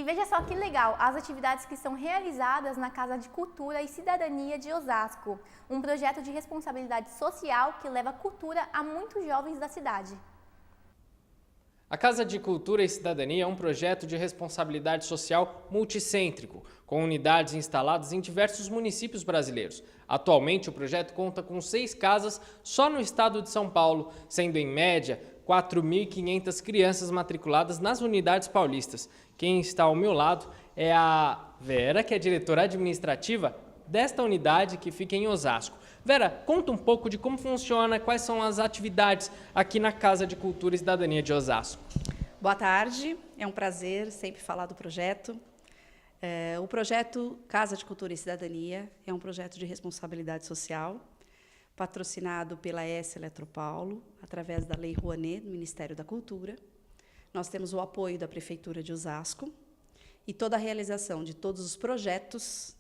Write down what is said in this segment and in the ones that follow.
veja só que legal, as atividades que são realizadas na Casa de Cultura e Cidadania de Osasco, um projeto de responsabilidade social que leva cultura a muitos jovens da cidade. A Casa de Cultura e Cidadania é um projeto de responsabilidade social multicêntrico, com unidades instaladas em diversos municípios brasileiros. Atualmente, o projeto conta com 6 casas só no estado de São Paulo, sendo em média 4.500 crianças matriculadas nas unidades paulistas. Quem está ao meu lado é a Vera, que é diretora administrativa desta unidade que fica em Osasco. Vera, conta um pouco de como funciona, quais são as atividades aqui na Casa de Cultura e Cidadania de Osasco. Boa tarde, é um prazer sempre falar do projeto. O projeto Casa de Cultura e Cidadania é um projeto de responsabilidade social, patrocinado pela S. Eletropaulo, através da Lei Rouanet, do Ministério da Cultura. Nós temos o apoio da Prefeitura de Osasco e toda a realização de todos os projetos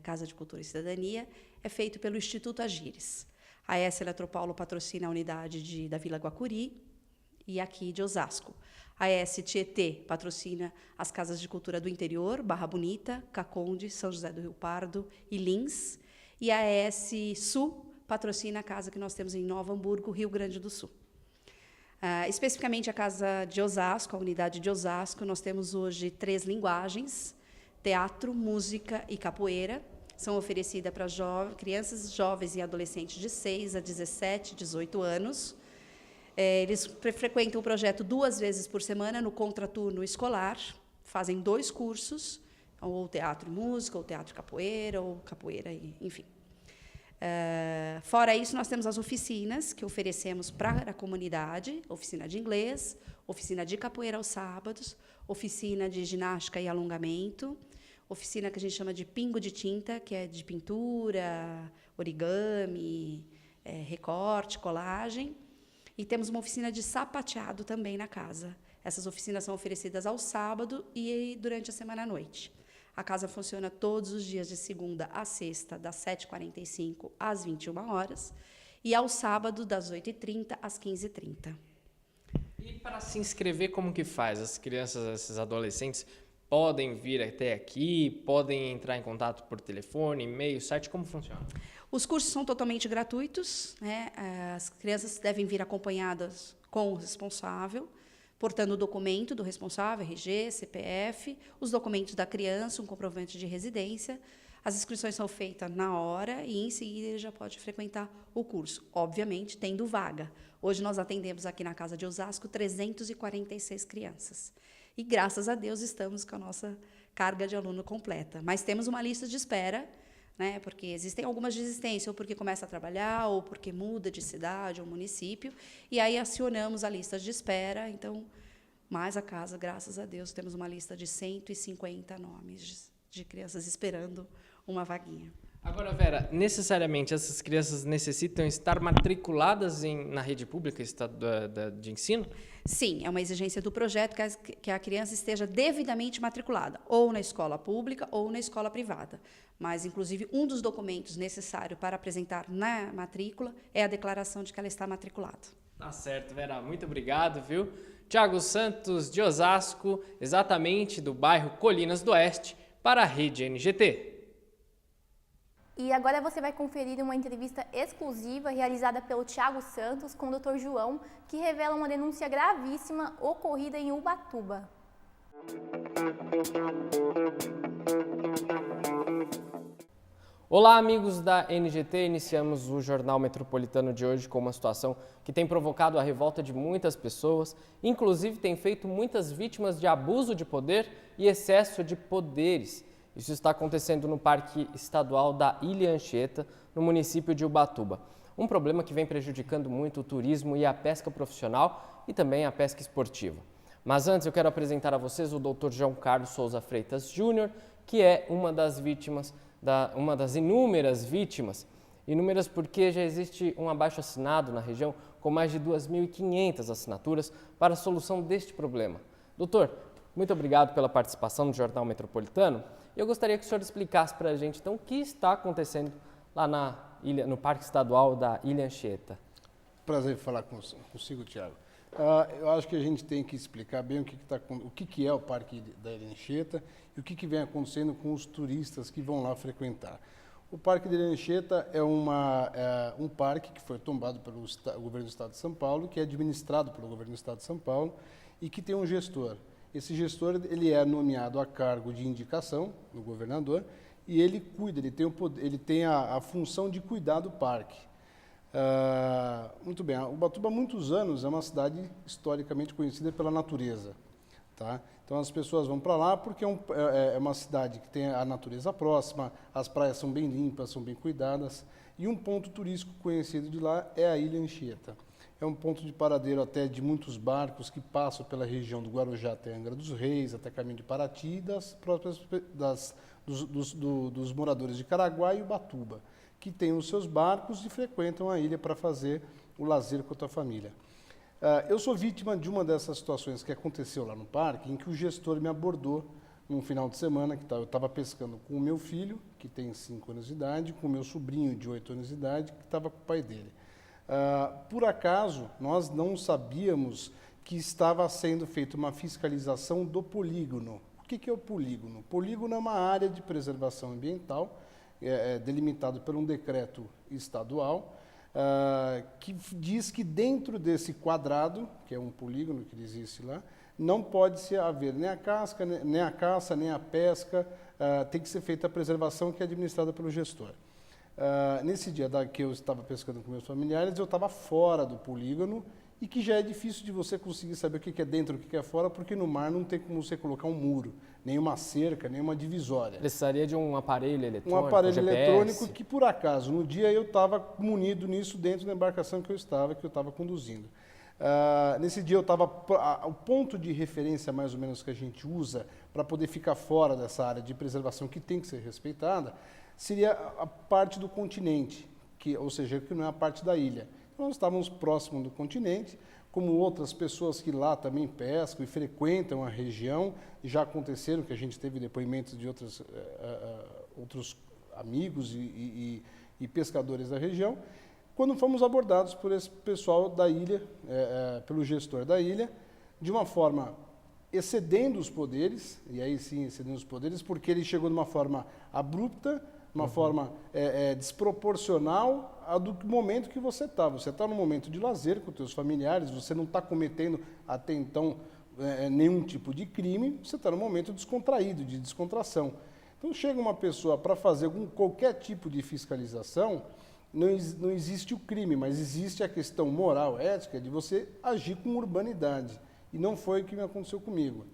Casa de Cultura e Cidadania é feito pelo Instituto Agires. A S. Eletropaulo patrocina a unidade da Vila Guacuri e aqui de Osasco. A S. Tietê patrocina as casas de cultura do interior, Barra Bonita, Caconde, São José do Rio Pardo e Lins. E a S. Sul patrocina a casa que nós temos em Novo Hamburgo, Rio Grande do Sul. Especificamente a Casa de Osasco, a unidade de Osasco, nós temos hoje 3 linguagens: teatro, música e capoeira. São oferecidas para crianças, jovens e adolescentes de 6 a 17, 18 anos. Eles frequentam o projeto 2 vezes por semana no contraturno escolar, fazem 2 cursos, ou teatro e música, ou teatro e capoeira, enfim. Fora isso, nós temos as oficinas que oferecemos para a comunidade: oficina de inglês, oficina de capoeira aos sábados, oficina de ginástica e alongamento, oficina que a gente chama de pingo de tinta, que é de pintura, origami, recorte, colagem. E temos uma oficina de sapateado também na casa. Essas oficinas são oferecidas ao sábado e durante a semana à noite. A casa funciona todos os dias de segunda a sexta, das 7h45 às 21 horas, e ao sábado, das 8h30 às 15h30. E para se inscrever, como que faz? As crianças, esses adolescentes, podem vir até aqui, podem entrar em contato por telefone, e-mail, site, como funciona? Os cursos são totalmente gratuitos, né? As crianças devem vir acompanhadas com o responsável, portando o documento do responsável, RG, CPF, os documentos da criança, um comprovante de residência. As inscrições são feitas na hora e, em seguida, ele já pode frequentar o curso, obviamente, tendo vaga. Hoje, nós atendemos aqui na Casa de Osasco 346 crianças. E, graças a Deus, estamos com a nossa carga de aluno completa. Mas temos uma lista de espera, né, porque existem algumas desistências, ou porque começa a trabalhar, ou porque muda de cidade ou município, e aí acionamos a lista de espera. Então, mais a casa, graças a Deus, temos uma lista de 150 nomes de crianças esperando uma vaguinha. Agora, Vera, necessariamente essas crianças necessitam estar matriculadas na rede pública de ensino? Sim, é uma exigência do projeto que a criança esteja devidamente matriculada, ou na escola pública ou na escola privada. Mas, inclusive, um dos documentos necessários para apresentar na matrícula é a declaração de que ela está matriculada. Tá certo, Vera. Muito obrigado, viu? Tiago Santos, de Osasco, exatamente do bairro Colinas do Oeste, para a Rede NGT. E agora você vai conferir uma entrevista exclusiva realizada pelo Tiago Santos com o Dr. João, que revela uma denúncia gravíssima ocorrida em Ubatuba. Olá, amigos da NGT. Iniciamos o Jornal Metropolitano de hoje com uma situação que tem provocado a revolta de muitas pessoas, inclusive tem feito muitas vítimas de abuso de poder e excesso de poderes. Isso está acontecendo no Parque Estadual da Ilha Anchieta, no município de Ubatuba. Um problema que vem prejudicando muito o turismo e a pesca profissional e também a pesca esportiva. Mas antes eu quero apresentar a vocês o Dr. João Carlos Souza Freitas Júnior, que é uma das inúmeras vítimas. Inúmeras porque já existe um abaixo-assinado na região com mais de 2.500 assinaturas para a solução deste problema. Doutor, muito obrigado pela participação no Jornal Metropolitano. Eu gostaria que o senhor explicasse para a gente, então, o que está acontecendo lá no Parque Estadual da Ilha Anchieta. Prazer em falar consigo, Tiago. Eu acho que a gente tem que explicar bem o que é o Parque da Ilha Anchieta e o que vem acontecendo com os turistas que vão lá frequentar. O Parque da Ilha Anchieta é um parque que foi tombado pelo governo do Estado de São Paulo, que é administrado pelo governo do Estado de São Paulo e que tem um gestor. Esse gestor ele é nomeado a cargo de indicação do governador e ele cuida, ele tem a função de cuidar do parque. Muito bem, Ubatuba há muitos anos é uma cidade historicamente conhecida pela natureza. Tá? Então as pessoas vão para lá porque é uma cidade que tem a natureza próxima, as praias são bem limpas, são bem cuidadas, e um ponto turístico conhecido de lá é a Ilha Anchieta. É um ponto de paradeiro até de muitos barcos que passam pela região do Guarujá até Angra dos Reis, até Caminho de Paraty, dos moradores de Caraguá e Ubatuba, que têm os seus barcos e frequentam a ilha para fazer o lazer com a sua família. Eu sou vítima de uma dessas situações que aconteceu lá no parque, em que o gestor me abordou num final de semana, que eu estava pescando com o meu filho, que tem 5 anos de idade, com o meu sobrinho de 8 anos de idade, que estava com o pai dele. Por acaso, nós não sabíamos que estava sendo feita uma fiscalização do polígono. O que é o polígono? O polígono é uma área de preservação ambiental, delimitado por um decreto estadual, que diz que dentro desse quadrado, que é um polígono que existe lá, não pode haver nem a caça, nem a pesca, tem que ser feita a preservação que é administrada pelo gestor. Nesse dia que eu estava pescando com meus familiares, eu estava fora do polígono e que já é difícil de você conseguir saber o que é dentro e o que é fora, porque no mar não tem como você colocar um muro, nem uma cerca, nem uma divisória. Precisaria de um aparelho eletrônico, um aparelho GPS. eletrônico que, por acaso, no dia eu estava munido nisso dentro da embarcação que eu estava conduzindo. Nesse dia eu estava, o ponto de referência mais ou menos que a gente usa para poder ficar fora dessa área de preservação que tem que ser respeitada, seria a parte do continente, ou seja, que não é a parte da ilha. Então, nós estávamos próximo do continente, como outras pessoas que lá também pescam e frequentam a região, já aconteceram que a gente teve depoimentos de outros amigos e pescadores da região, quando fomos abordados por esse pessoal da ilha, pelo gestor da ilha, de uma forma excedendo os poderes, e aí sim excedendo os poderes, porque ele chegou de uma forma abrupta, uma forma desproporcional do momento que você está. Você está num momento de lazer com os seus familiares, você não está cometendo até então nenhum tipo de crime, você está num momento descontraído, de descontração. Então chega uma pessoa para fazer qualquer tipo de fiscalização, não existe o crime, mas existe a questão moral, ética, de você agir com urbanidade. E não foi o que me aconteceu comigo.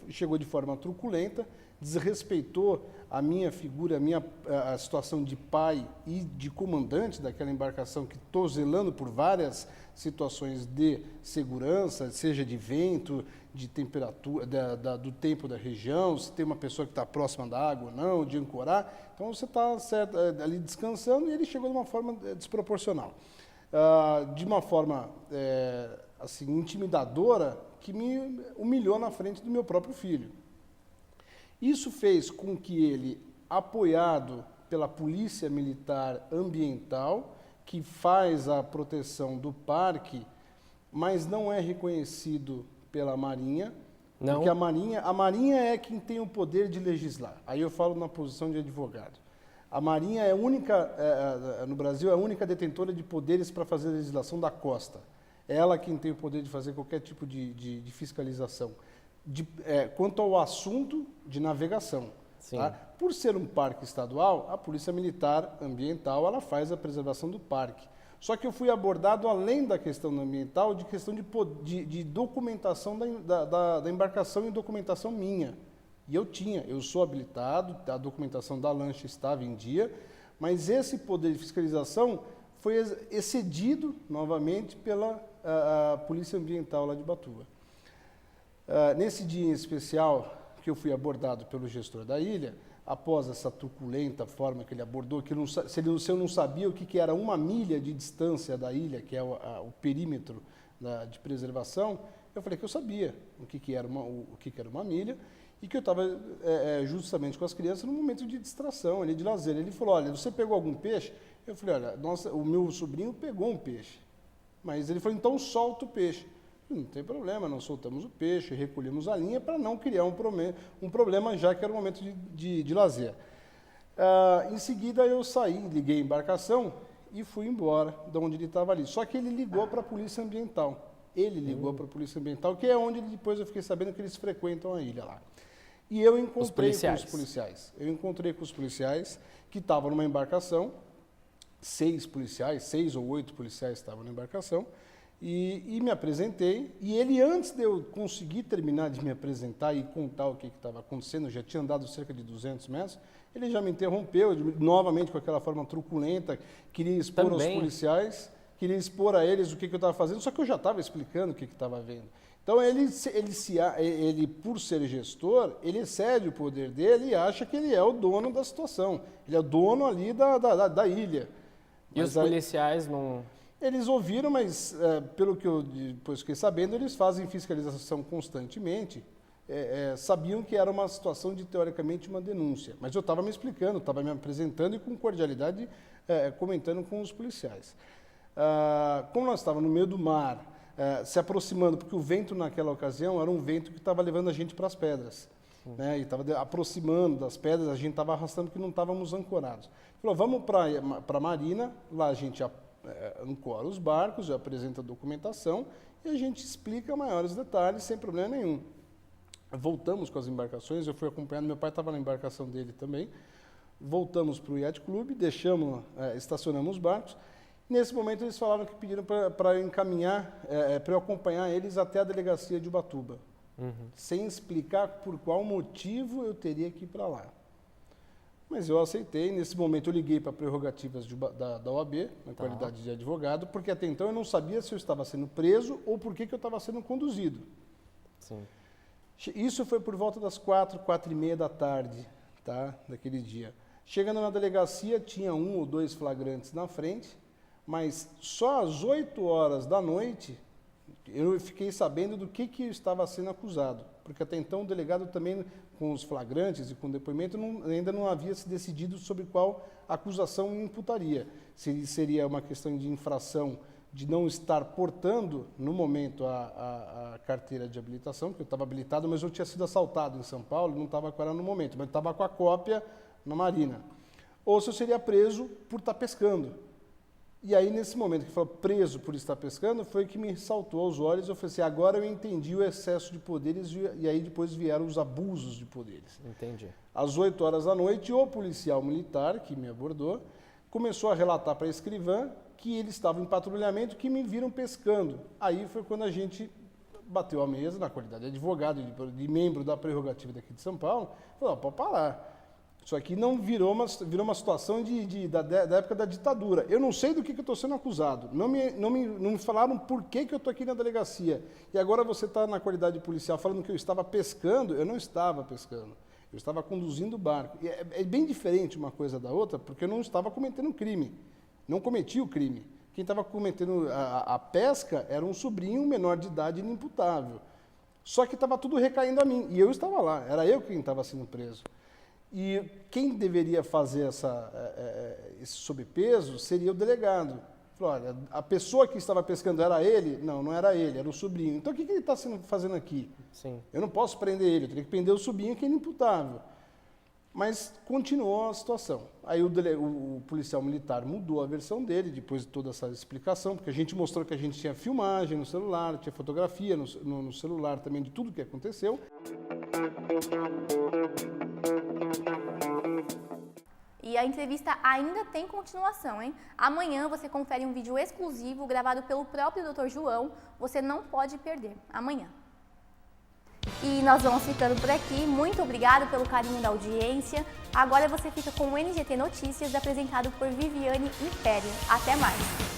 Chegou de forma truculenta, desrespeitou a minha figura, a situação de pai e de comandante daquela embarcação, que estou zelando por várias situações de segurança, seja de vento, de temperatura, do tempo da região, se tem uma pessoa que está próxima da água ou não, de ancorar. Então você está ali descansando e ele chegou de uma forma desproporcional. De uma forma assim, intimidadora, que me humilhou na frente do meu próprio filho. Isso fez com que ele, apoiado pela Polícia Militar Ambiental, que faz a proteção do parque, mas não é reconhecido pela Marinha, não. Porque a Marinha é quem tem o poder de legislar. Aí eu falo na posição de advogado. A Marinha é a única, no Brasil, é a única detentora de poderes para fazer a legislação da costa. É ela quem tem o poder de fazer qualquer tipo de fiscalização. Quanto ao assunto de navegação. Tá? Por ser um parque estadual, a Polícia Militar Ambiental ela faz a preservação do parque. Só que eu fui abordado, além da questão ambiental, de questão de documentação da embarcação e documentação minha. E eu sou habilitado, a documentação da lancha estava em dia, mas esse poder de fiscalização foi excedido novamente pela a Polícia Ambiental lá de Ubatuba. Nesse dia em especial, que eu fui abordado pelo gestor da ilha, após essa truculenta forma que ele abordou, que se eu não sabia o que era 1 milha de distância da ilha, que é o perímetro de preservação, eu falei que eu sabia o que era uma milha e que eu estava justamente com as crianças num momento de distração, ali, de lazer. Ele falou, olha, você pegou algum peixe? Eu falei, olha, o meu sobrinho pegou um peixe. Mas ele falou, então solta o peixe. Não tem problema, nós soltamos o peixe, recolhemos a linha para não criar um problema, já que era um momento de lazer. Em seguida eu saí, liguei a embarcação e fui embora de onde ele estava ali. Só que ele ligou para a Polícia Ambiental. Ele ligou para a Polícia Ambiental, que é onde depois eu fiquei sabendo que eles frequentam a ilha lá. E eu encontrei com os policiais. Eu encontrei com os policiais que estavam numa embarcação, 6 ou 8 policiais estavam na embarcação, e me apresentei. E ele, antes de eu conseguir terminar de me apresentar e contar o que estava acontecendo, já tinha andado cerca de 200 metros, ele já me interrompeu, novamente com aquela forma truculenta, queria expor aos policiais, queria expor a eles o que eu estava fazendo, só que eu já estava explicando o que estava vendo. Então, ele, por ser gestor, ele excede o poder dele e acha que ele é o dono da situação. Ele é o dono ali da ilha. E os policiais não... Eles ouviram, mas pelo que eu depois fiquei sabendo, eles fazem fiscalização constantemente. Sabiam que era uma situação de, teoricamente, uma denúncia. Mas eu estava me explicando, estava me apresentando e com cordialidade comentando com os policiais. Como nós estávamos no meio do mar, se aproximando, porque o vento naquela ocasião era um vento que estava levando a gente para as pedras. Né, e estava aproximando das pedras, a gente estava arrastando porque não estávamos ancorados. Falou, vamos para a marina, lá a gente ancora os barcos, apresenta a documentação e a gente explica maiores detalhes sem problema nenhum. Voltamos com as embarcações, eu fui acompanhando, meu pai estava na embarcação dele também. Voltamos para o Yacht Club, estacionamos os barcos. Nesse momento eles falaram que pediram para eu encaminhar, para eu acompanhar eles até a delegacia de Ubatuba, sem explicar por qual motivo eu teria que ir para lá. Mas eu aceitei. Nesse momento eu liguei para prerrogativas da OAB, na qualidade de advogado, porque até então eu não sabia se eu estava sendo preso ou por que eu estava sendo conduzido. Sim. Isso foi por volta das 4h30 da tarde, tá, daquele dia. Chegando na delegacia, tinha 1 ou 2 flagrantes na frente, mas só às 8 horas da noite eu fiquei sabendo do que eu estava sendo acusado, porque até então o delegado também, com os flagrantes e com o depoimento, ainda não havia se decidido sobre qual acusação me imputaria. Se seria uma questão de infração de não estar portando, no momento, a carteira de habilitação, que eu estava habilitado, mas eu tinha sido assaltado em São Paulo, não estava com ela no momento, mas estava com a cópia na Marina. Ou se eu seria preso por estar pescando. E aí, nesse momento que falou preso por estar pescando, foi que me saltou aos olhos. Eu falei assim, agora eu entendi o excesso de poderes e aí depois vieram os abusos de poderes. Entendi. Às 8 horas da noite, o policial militar que me abordou começou a relatar para a escrivã que eles estavam em patrulhamento, que me viram pescando. Aí foi quando a gente bateu a mesa, na qualidade de advogado, de membro da prerrogativa daqui de São Paulo, falou, pode parar. Isso aqui não virou uma situação da época da ditadura. Eu não sei do que eu estou sendo acusado. Não me falaram por que eu estou aqui na delegacia. E agora você está na qualidade policial falando que eu estava pescando. Eu não estava pescando. Eu estava conduzindo o barco. E é bem diferente uma coisa da outra, porque eu não estava cometendo um crime. Não cometi o crime. Quem estava cometendo a pesca era um sobrinho menor de idade inimputável. Só que estava tudo recaindo a mim. E eu estava lá. Era eu quem estava sendo preso. E quem deveria fazer esse sobrepeso seria o delegado. Falou, olha, a pessoa que estava pescando era ele? Não, não era ele, era o sobrinho. Então o que ele está fazendo aqui? Sim. Eu não posso prender ele, eu teria que prender o sobrinho, que é inimputável. Mas continuou a situação. Aí o policial militar mudou a versão dele, depois de toda essa explicação, porque a gente mostrou que a gente tinha filmagem no celular, tinha fotografia no celular também de tudo que aconteceu. E a entrevista ainda tem continuação, hein? Amanhã você confere um vídeo exclusivo gravado pelo próprio Dr. João. Você não pode perder. Amanhã. E nós vamos ficando por aqui. Muito obrigado pelo carinho da audiência. Agora você fica com o NGT Notícias, apresentado por Viviane Império. Até mais!